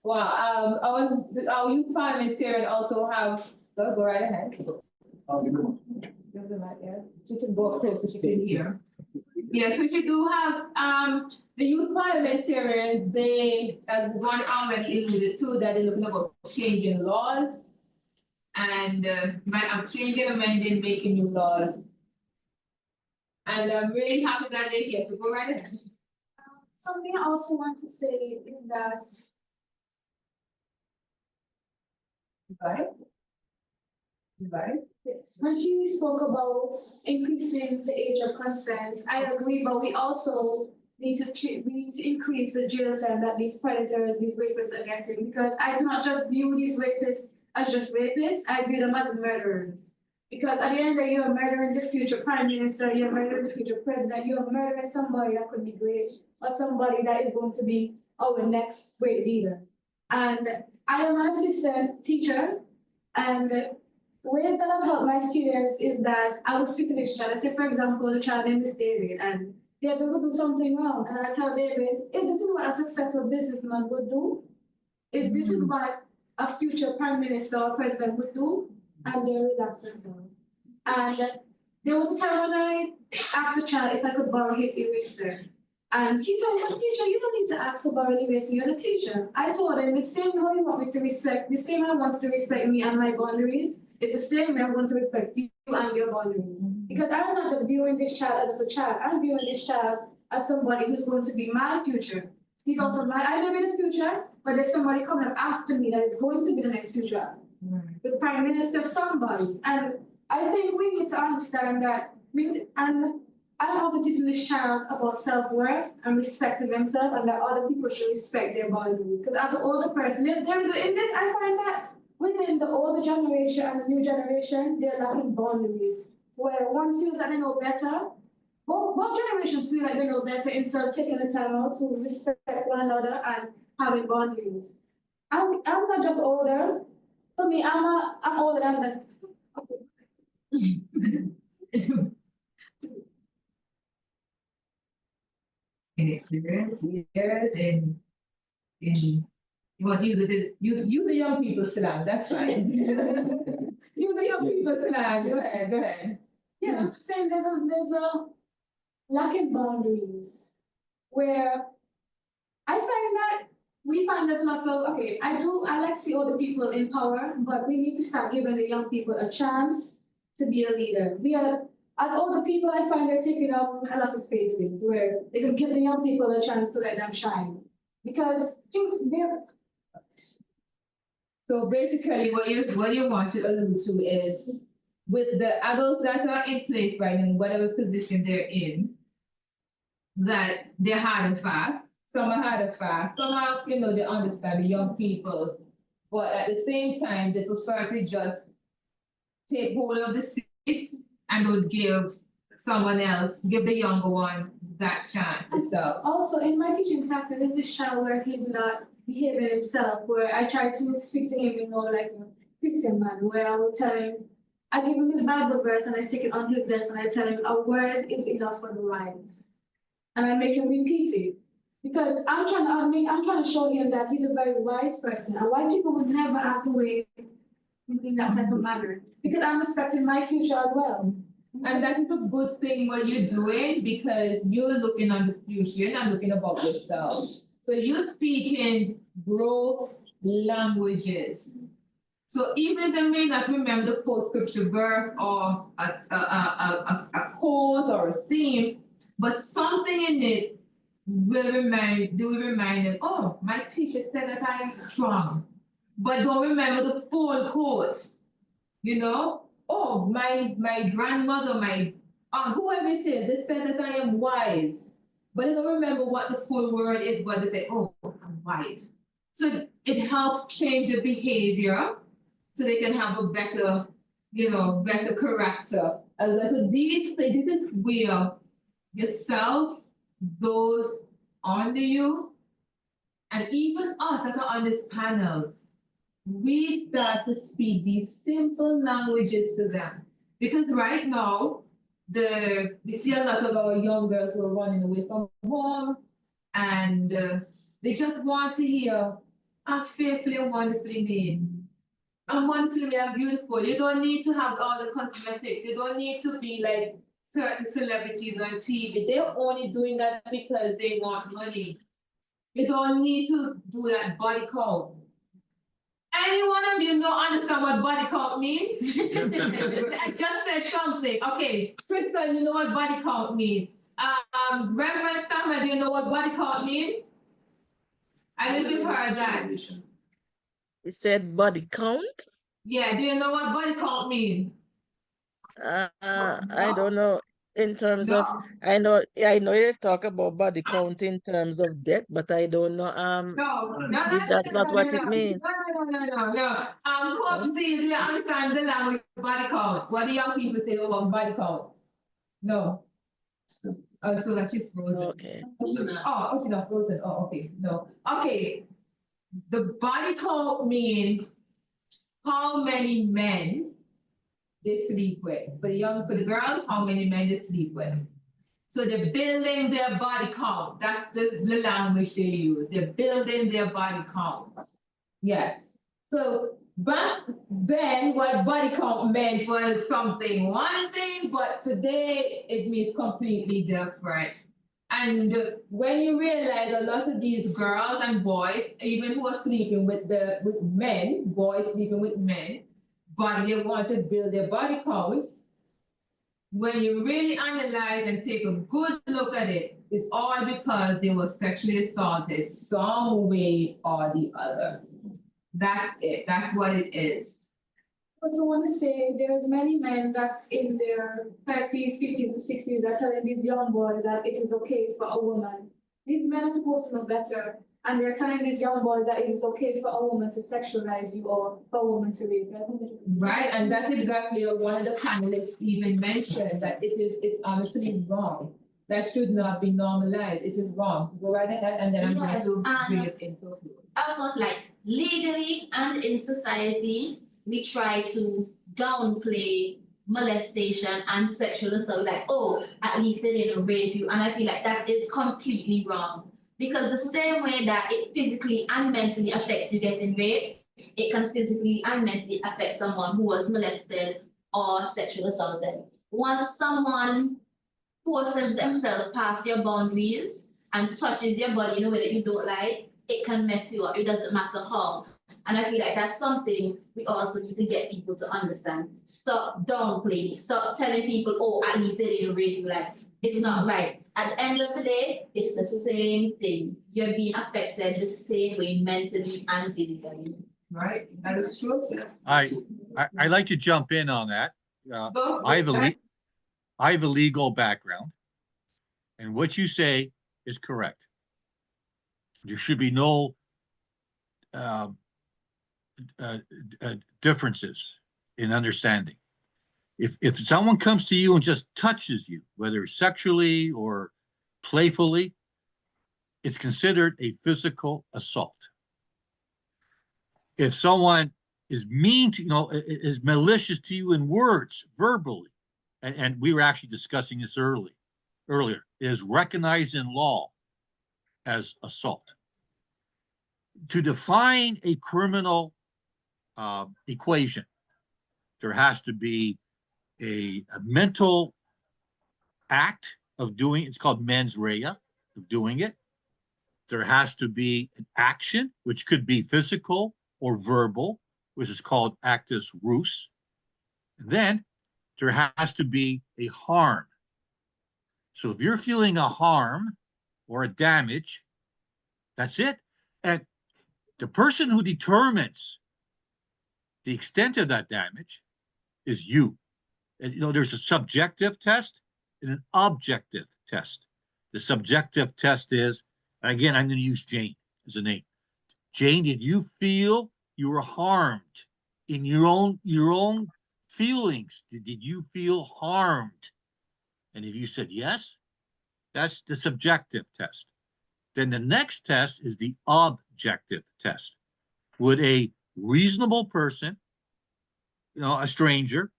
Wow, our youth parliamentarian also have, go right ahead. Give the mic, yeah. She can go up close so she can hear. Yeah, so you do have the youth parliamentarians, they, as one already alluded to, that they're looking about changing laws and by changing, amending, making new laws. And I'm really happy that they're here, so go right ahead. Something I also want to say is that yes, when she spoke about increasing the age of consent, I agree, but we also need to increase the jail time that these predators, these rapists are getting, because I do not just view these rapists as just rapists, I view them as murderers. Because at the end of the day, you're murdering the future prime minister, you're murdering the future president, you're murdering somebody that could be great, or somebody that is going to be our next great leader. And I am an assistant teacher, and ways that I've helped my students is that I will speak to this child. I say, for example, the child name is David, and David will do something wrong. And I tell David, if this is what a successful businessman would do, is this is what a future prime minister or president would do, and they relax themselves. And there was a time when I asked the child if I could borrow his eraser. And he told me, teacher, you don't need to ask to borrow an eraser, you're the teacher. I told him, the same way you want me to respect, the same way I want to respect me and my boundaries, it's the same way I'm going to respect you and your boundaries. Because I'm not just viewing this child as a child, I'm viewing this child as somebody who's going to be my future. He's also I may be the future, but there's somebody coming up after me that is going to be the next future. The prime minister, somebody. And I think we need to understand that, and I'm also teaching this child about self-worth and respecting themselves, and that other people should respect their boundaries. Because as an older person, in this, I find that within the older generation and the new generation, they're lacking boundaries. Where one feels that they know better, both generations feel like they know better instead of taking the time out to respect one another and having boundaries. I'm not just older. For me, I'm older than that. In experience, years, in you want to use the young people slang, that's fine. Use the young people slang, go ahead. Yeah, I'm saying there's a lack in boundaries where I find that we find there's lots of, okay, I like to see all the people in power, but we need to start giving the young people a chance to be a leader. As older people, I find they're taking up a lot of spaces where they can give the young people a chance to let them shine. Because they're... So basically what you want to allude to is, with the adults that are in place right in whatever position they're in, that they're hard and fast. Some are hard and fast, some are, they understand the young people, but at the same time, they prefer to just take hold of the seat and would give someone else, give the younger one that chance itself. Also, in my teaching tactic, there's this child where he's not behaving himself, where I try to speak to him, like a Christian man, where I will tell him, I give him his Bible verse and I stick it on his desk and I tell him a word is enough for the wise. And I make him repeat it. Because I'm trying to show him that he's a very wise person. And wise people would never act away in that type of manner. Because I'm respecting my future as well. And that is a good thing what you're doing, because you're looking on the future, you're not looking about yourself. So you're speaking growth languages. So even if they may not remember the full scripture verse or a quote or a theme, but something in it will remind them, oh, my teacher said that I am strong. But don't remember the full quote. Oh, my grandmother, my aunt, whoever it is, they said that I am wise. But they don't remember what the full word is, but they say, oh, I'm wise. So it helps change the behavior so they can have a better, better character. So this is where yourself, those under you, and even us that are on this panel, we start to speak these simple languages to them. Because right now, we see a lot of our young girls who are running away from home, and They just want to hear, I'm fearfully and wonderfully made. I'm wonderfully made, I'm beautiful. You don't need to have all the cosmetics. You don't need to be like certain celebrities on TV. They're only doing that because they want money. You don't need to do that body count. Any one of you don't understand what body count means? I just said something. Okay, Kristen, you know what body count means. Reverend Samuel, do you know what body count means? I don't know if you've heard that. You said body count? Yeah, do you know what body count means? I don't know in terms of, No. I know you talk about body count in terms of death, but I don't know if that's not what it means. No. Coach C, do you understand the language of body count? What do young people say about body count? No. Oh, so that she's frozen. Okay. Oh, she's not frozen. Oh, okay. No. Okay. The body count means how many men they sleep with. For the girls, how many men they sleep with. So they're building their body count. That's the language they use. They're building their body counts. Yes. So back then, what body count meant was something one thing, but today it means completely different. And when you realize a lot of these girls and boys, even who are sleeping with men, boys sleeping with men, but they want to build their body count, when you really analyze and take a good look at it, it's all because they were sexually assaulted some way or the other. That's it. That's what it is. I also want to say there's many men that's in their 30s, 50s, and 60s that are telling these young boys that it is okay for a woman. These men are supposed to know better, and they're telling these young boys that it is okay for a woman to sexualize you or for a woman to rape you. Right, and that's exactly what one of the panelists even mentioned, that it's honestly wrong. That should not be normalized. It is wrong. Go right ahead, and then I'm going to bring it into. I was not like legally and in society, we try to downplay molestation and sexual assault, like, oh, at least they didn't rape you. And I feel like that is completely wrong. Because the same way that it physically and mentally affects you getting raped, it can physically and mentally affect someone who was molested or sexually assaulted. Once someone forces themselves past your boundaries and touches your body in a way that you don't like, it can mess you up. It doesn't matter how. And I feel like that's something we also need to get people to understand. Stop downplaying. Stop telling people, oh, at least they didn't rape you. Like, it's not right. At the end of the day, it's the same thing. You're being affected the same way mentally and physically. Right, that is true. I'd like to jump in on that. I have a legal background, and what you say is correct. There should be no differences in understanding. If someone comes to you and just touches you, whether sexually or playfully, it's considered a physical assault. If someone is mean to, is malicious to you in words, verbally, and we were actually discussing this earlier, is recognized in law as assault. To define a criminal equation, there has to be a mental act of doing, it's called mens rea, of doing it. There has to be an action, which could be physical or verbal, which is called actus reus. And then there has to be a harm. So if you're feeling a harm or a damage, that's it. And the person who determines the extent of that damage is you. And there's a subjective test and an objective test. The subjective test is, again, I'm going to use Jane as a name. Jane, did you feel you were harmed in your own feelings? Did you feel harmed? And if you said yes, that's the subjective test. Then the next test is the objective test. Would a reasonable person, a stranger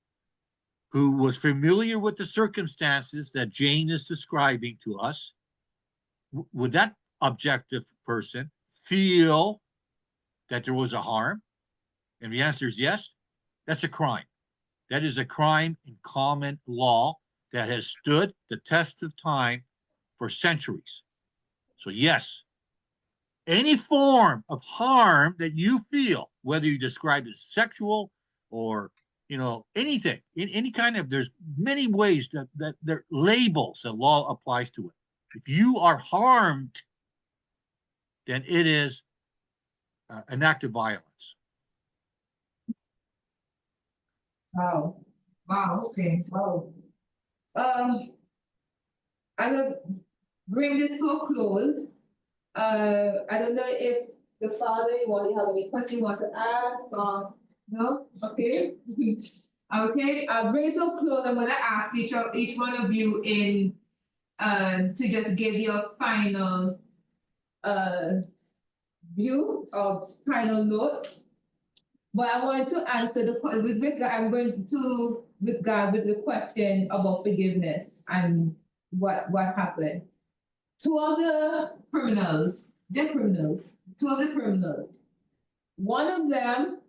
who was familiar with the circumstances that Jane is describing to us, would that objective person feel that there was a harm? And the answer is yes, that's a crime. That is a crime in common law that has stood the test of time for centuries. So yes, any form of harm that you feel, whether you describe it as sexual or anything, in any kind of, there's many ways that there labels that law applies to it. If you are harmed, then it is an act of violence. Wow. Wow, okay, wow. I will bring this to a close. I don't know if the father, you have any question you want to ask, or no? Okay. Okay, I'll bring it to a close. I'm gonna ask each one of you to just give your final view of final note. But I want to answer with the question about forgiveness and what happened. Two of the criminals, two of the criminals. One of them,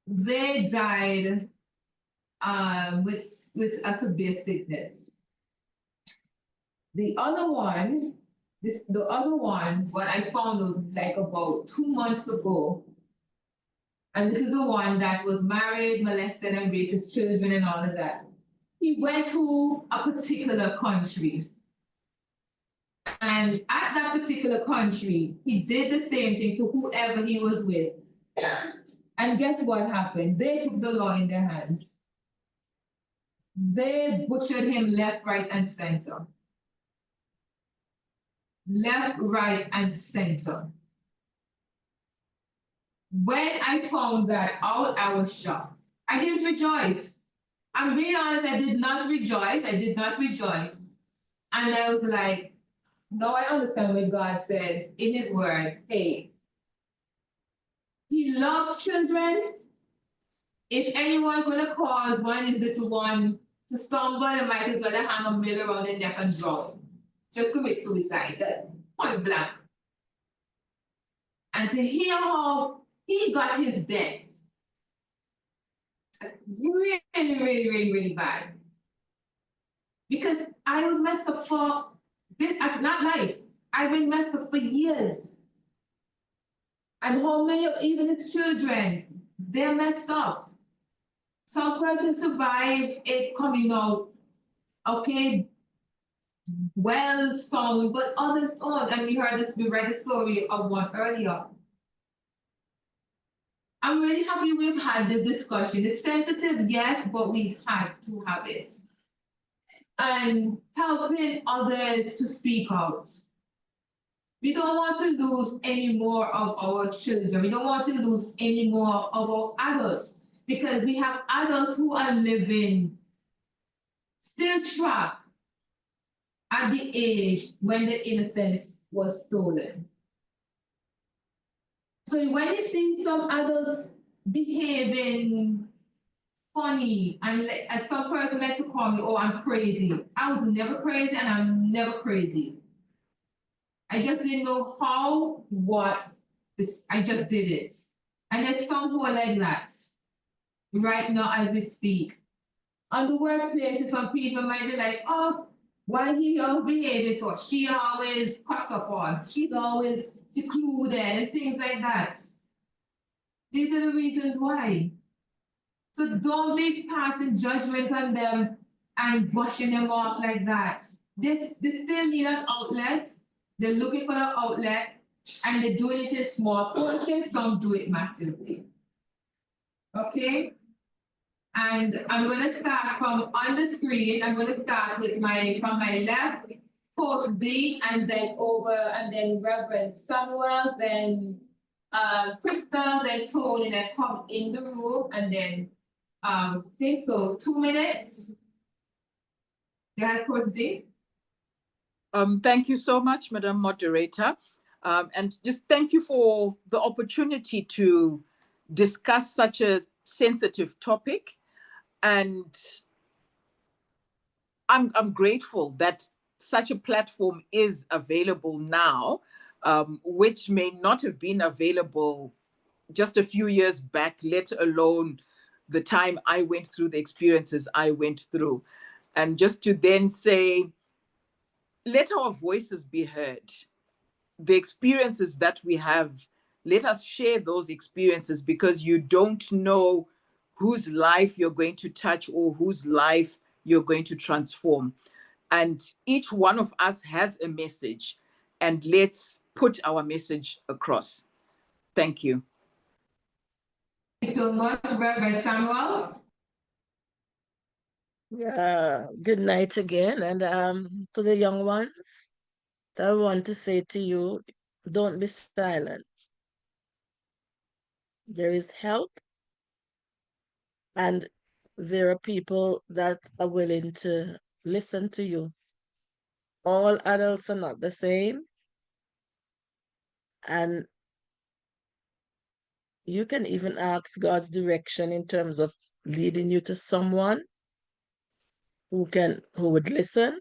they died with a severe sickness. The other one, what I found out like about 2 months ago, and this is the one that was married, molested, and raped his children and all of that. He went to a particular country. And at that particular country, he did the same thing to whoever he was with. And guess what happened? They took the law in their hands. They butchered him left, right, and center. Left, right, and center. When I found that out, I was shocked. I didn't rejoice. I'm being honest, I did not rejoice. And I was like, no, I understand what God said in his word. Hey, he loves children. If anyone gonna cause one is little one to stumble, they might as well hang a mill around their neck and drown. Just commit suicide. That's point blank. And to hear how he got his death, really, really, really, really bad. Because I was messed up for this, not life. I've been messed up for years. And how many, even his children, they're messed up. Some persons survive it coming out, okay, well, some, but others don't. And we read the story of one earlier. I'm really happy we've had this discussion. It's sensitive, yes, but we had to have it. And helping others to speak out. We don't want to lose any more of our children. We don't want to lose any more of our adults, because we have adults who are living still trapped at the age when the innocence was stolen. So when you see some adults behaving funny, and some person like to call me, oh, I'm crazy. I was never crazy, and I'm never crazy. I just didn't know how, I just did it. And there's some who are like that right now as we speak. On the workplace, some people might be like, oh, why he always behaving so? She always cuss up on. She's always secluded and things like that. These are the reasons why. So don't be passing judgment on them and brushing them off like that. They still need an outlet. They're looking for an outlet, and they're doing it in small portions. Some do it massively. Okay? And I'm going to start from on the screen. I'm going to start with from my left, Coach D, and then over, and then Reverend Samuel, then Crystal, then Tony, then come in the room, and then think so. 2 minutes. Go ahead, Coach D. Thank you so much, Madam Moderator. And just thank you for the opportunity to discuss such a sensitive topic. And I'm grateful that such a platform is available now, which may not have been available just a few years back, let alone the time I went through the experiences I went through. And just to then say, let our voices be heard. The experiences that we have, let us share those experiences, because you don't know whose life you're going to touch or whose life you're going to transform. And each one of us has a message, and let's put our message across. Thank you. Thank you so much, Reverend Samuel. Yeah, good night again. And to the young ones, I want to say to you, don't be silent. There is help, and there are people that are willing to listen to you. All adults are not the same, and you can even ask God's direction in terms of leading you to someone who would listen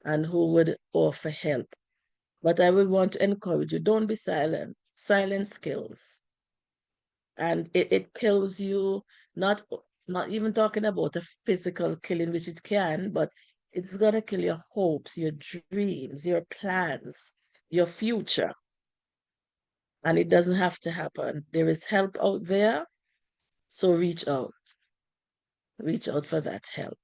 and who would offer help. But I would want to encourage you, don't be silent. Silence kills. And it kills you, not even talking about a physical killing, which it can, but it's gonna kill your hopes, your dreams, your plans, your future. And it doesn't have to happen. There is help out there, so reach out. Reach out for that help.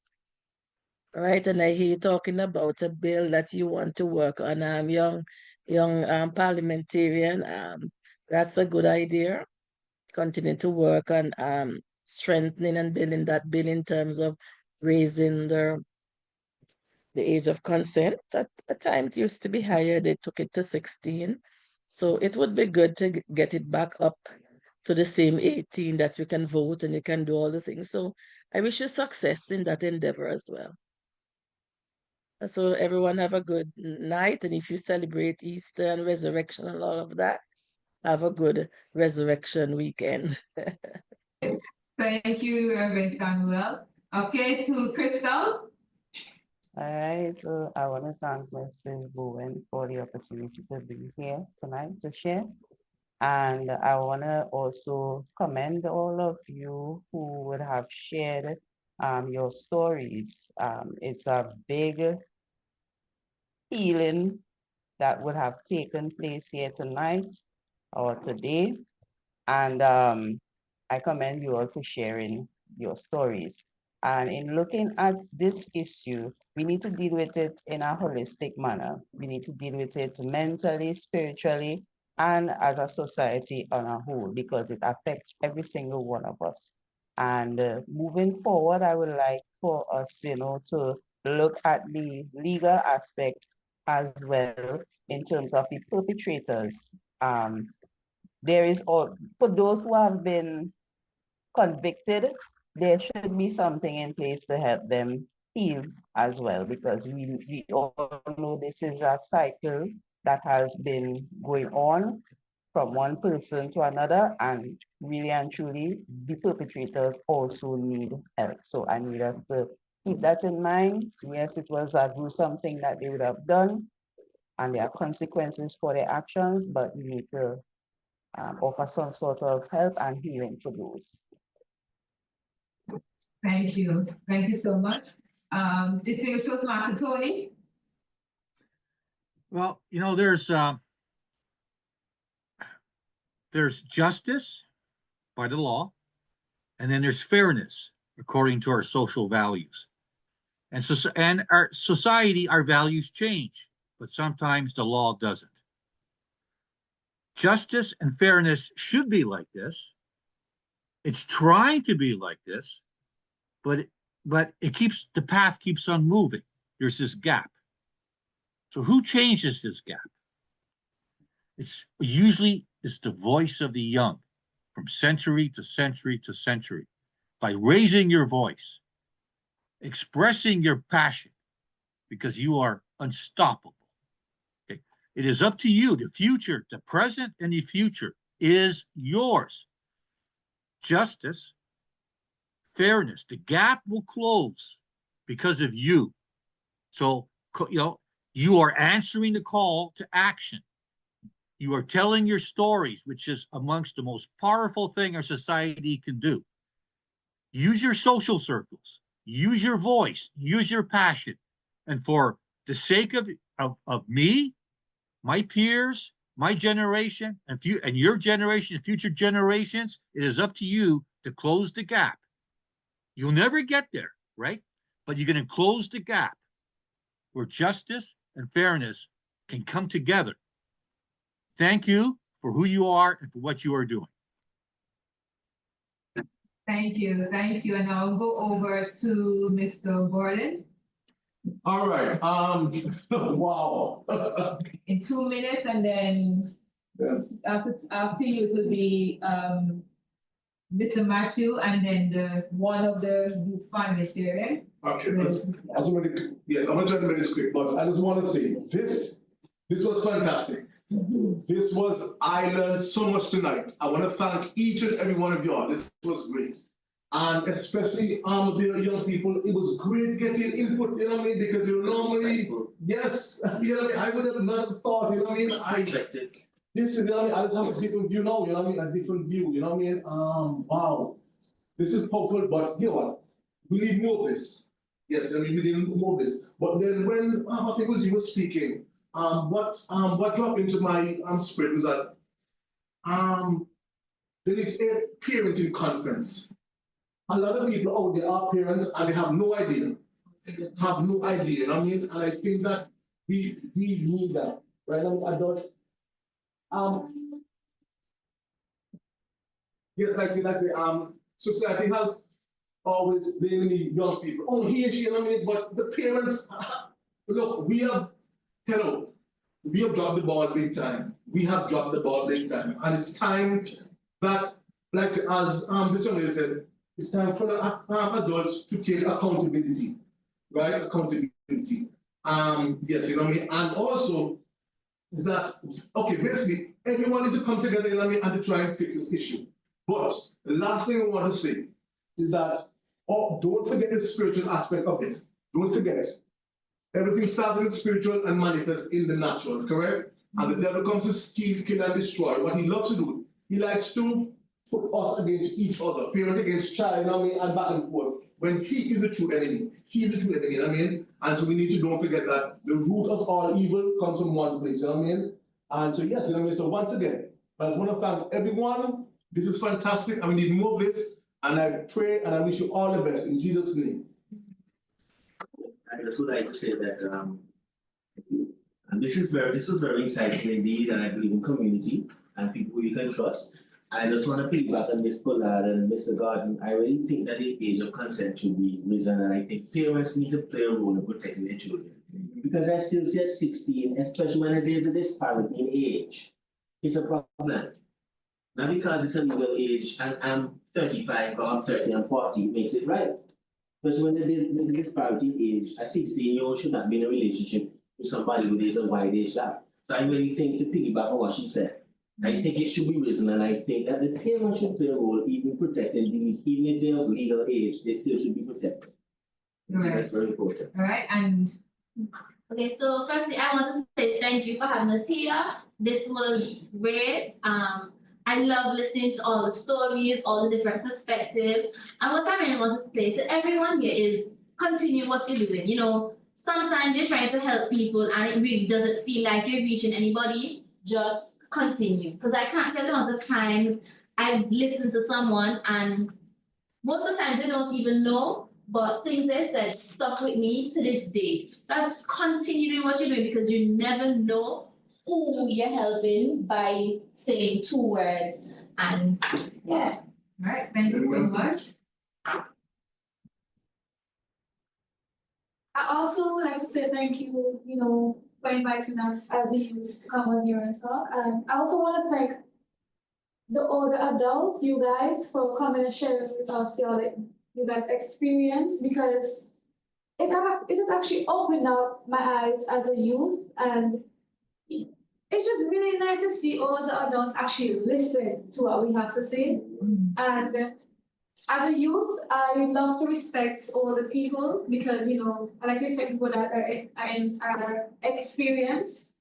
All right, and I hear you talking about a bill that you want to work on, young parliamentarian. That's a good idea. Continue to work on strengthening and building that bill in terms of raising the age of consent. At a time it used to be higher, they took it to 16. So it would be good to get it back up to the same 18 that you can vote and you can do all the things. So I wish you success in that endeavor as well. So everyone have a good night. And if you celebrate Easter and resurrection and all of that, have a good resurrection weekend. Thank you, Reverend Samuel. Okay, to Crystal. All right, so I want to thank Mrs. Bowen for the opportunity to be here tonight to share. And I want to also commend all of you who would have shared your stories. It's a big healing that would have taken place here tonight or today. And I commend you all for sharing your stories. And in looking at this issue, we need to deal with it in a holistic manner. We need to deal with it mentally, spiritually, and as a society on a whole, because it affects every single one of us. And moving forward, I would like for us, to look at the legal aspect as well in terms of the perpetrators. There is all, for those who have been convicted, there should be something in place to help them heal as well, because we all know this is a cycle that has been going on from one person to another, and really and truly, the perpetrators also need help. So I need us to keep that in mind. Yes, it was a gruesome thing that they would have done, and there are consequences for their actions, but we need to offer some sort of help and healing for those. Thank you. Thank you so much. Distinguished Toastmaster Tony. Well, there's justice by the law, and then there's fairness according to our social values. And so, and our society, our values change, but sometimes the law doesn't. Justice and fairness should be like this. It's trying to be like this, but the path keeps on moving. There's this gap. So who changes this gap? It's usually the voice of the young, from century to century to century, by raising your voice, expressing your passion, because you are unstoppable. Okay. It is up to you. The future, the present and the future is yours. Justice, fairness, the gap will close because of you. So you are answering the call to action. You are telling your stories, which is amongst the most powerful thing our society can do. Use your social circles, use your voice, use your passion. And for the sake of me, my peers, my generation, and your generation and future generations, it is up to you to close the gap. You'll never get there, right? But you're going to close the gap where justice and fairness can come together. Thank you for who you are and for what you are doing. Thank you, and I'll go over to Mr. Gordon All right, wow. in 2 minutes, and then Yeah. after you it will be Mr. Matthew, and then one of the youth parliamentarian. Okay, yes, I'm gonna try to make this quick, but I just want to say, this was fantastic. I learned so much tonight. I want to thank each and every one of y'all. This was great. And especially the young people, it was great getting input, you know what I mean? Because you normally, yes, you know what I mean? I would have not thought, you know what I mean? This is, you know what I mean? I just have a different view now, you know what I mean? A different view, you know what I mean? Wow. This is powerful, but you know what? We need more of this. Yes, I mean, we need more of this. But then when I think it was you were speaking, what dropped into my spirit was that there is a parenting conference. A lot of people out there are parents and they have no idea. You know what I mean? And I think that we need that, right? Adults. Yes, like say, society has always blamed the young people. Oh, he and she, you know what I mean? But the parents, look, we have dropped the ball big time. And it's time that, like as this young said, it's time for adults to take accountability, right? Accountability. Yes, you know what I mean? And also, is that, okay, basically, everyone needs to come together, you know what I mean, and to try and fix this issue. But the last thing I want to say is that, don't forget the spiritual aspect of it. Don't forget it. Everything starts in the spiritual and manifests in the natural, correct? And the devil comes to steal, kill, and destroy. What he loves to do, he likes to put us against each other, parent against child, you know what I mean, and back and forth. When he is the true enemy. You know what I mean? And so we need to don't forget that the root of all evil comes from one place, you know what I mean? And so yes, you know what I mean? So once again, I just want to thank everyone. This is fantastic, and we need more of this. And I pray and I wish you all the best in Jesus' name. I just would like to say that and this was very insightful indeed, and I believe in community and people who you can trust. I just want to piggyback on Ms. Pollard and Mr. Gordon. I really think that the age of consent should be risen, and I think parents need to play a role in protecting their children. Because I still see at 16, especially when there's a disparity in age, it's a problem. Not because it's a legal age and I'm 35 or I'm 30, I'm 40, it makes it right. Because when there's a disparity in age, a 16-year-old should not be in a relationship with somebody who is a wide age gap. So I really think, to piggyback on what she said, I think it should be risen, and I think that the parents should play a role even protecting these, even if they're of legal age, they still should be protected. Right. That's very important. All right, and Okay, so firstly, I want to say thank you for having us here. This was great. I love listening to all the stories, all the different perspectives. And what I really want to say to everyone here is continue what you're doing. You know, sometimes you're trying to help people and it really doesn't feel like you're reaching anybody. Just continue. Because I can't tell you how many times I've listened to someone and most of the time they don't even know, but things they said stuck with me to this day. So I just continue doing what you're doing because you never know who you're helping by saying 2 words. And yeah. all right, thank you so much. I also would like to say thank you, for inviting us as the youth to come on here and talk. And I also want to thank the older adults, you guys, for coming and sharing with us you guys' experience, because it has actually opened up my eyes as a youth, and it's just really nice to see all the adults actually listen to what we have to say. And As a youth, I love to respect all the people because, you know, I like to respect people that are experienced.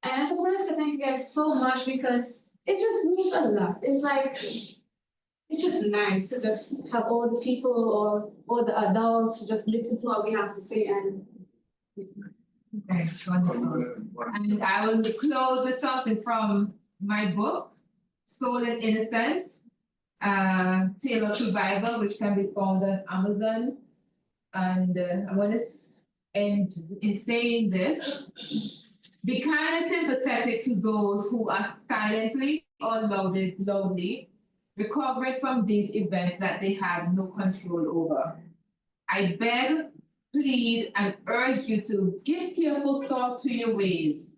And I just want to say thank you guys so much because it just means a lot. It's like, it's just nice to just have all the people or all the adults just listen to what we have to say and Thanks, wonderful. And I will close with something from my book, Stolen Innocence, Tale of Survival, which can be found on Amazon. And I'm going to end in saying this. Be kind and sympathetic to those who are silently or loudly recovering from these events that they had no control over. I beg, plead, and urge you to give careful thought to your ways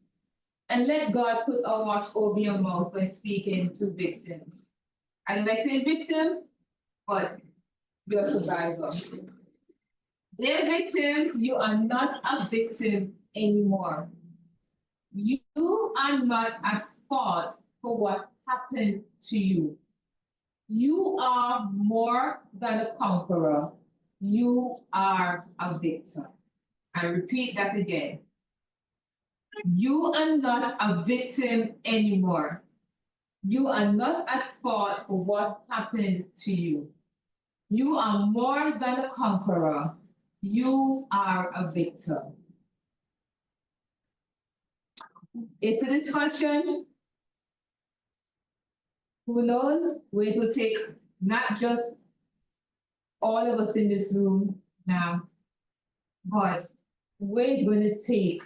and let God put a watch over your mouth when speaking to victims. I don't like saying victims, but you're a survivor. Dear victims, you are not a victim anymore. You are not at fault for what happened to you. You are more than a conqueror. You are a victor. I repeat that again. You are not a victim anymore. You are not at fault for what happened to you. You are more than a conqueror. You are a victor. It's a discussion. Who knows where it will take not just all of us in this room now, but where it's going to take.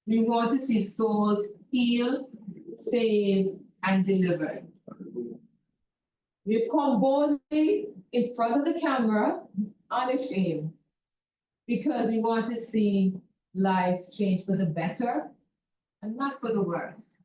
We want to see souls healed, saved, and delivered. We've come boldly in front of the camera, unashamed, because we want to see lives change for the better and not for the worse.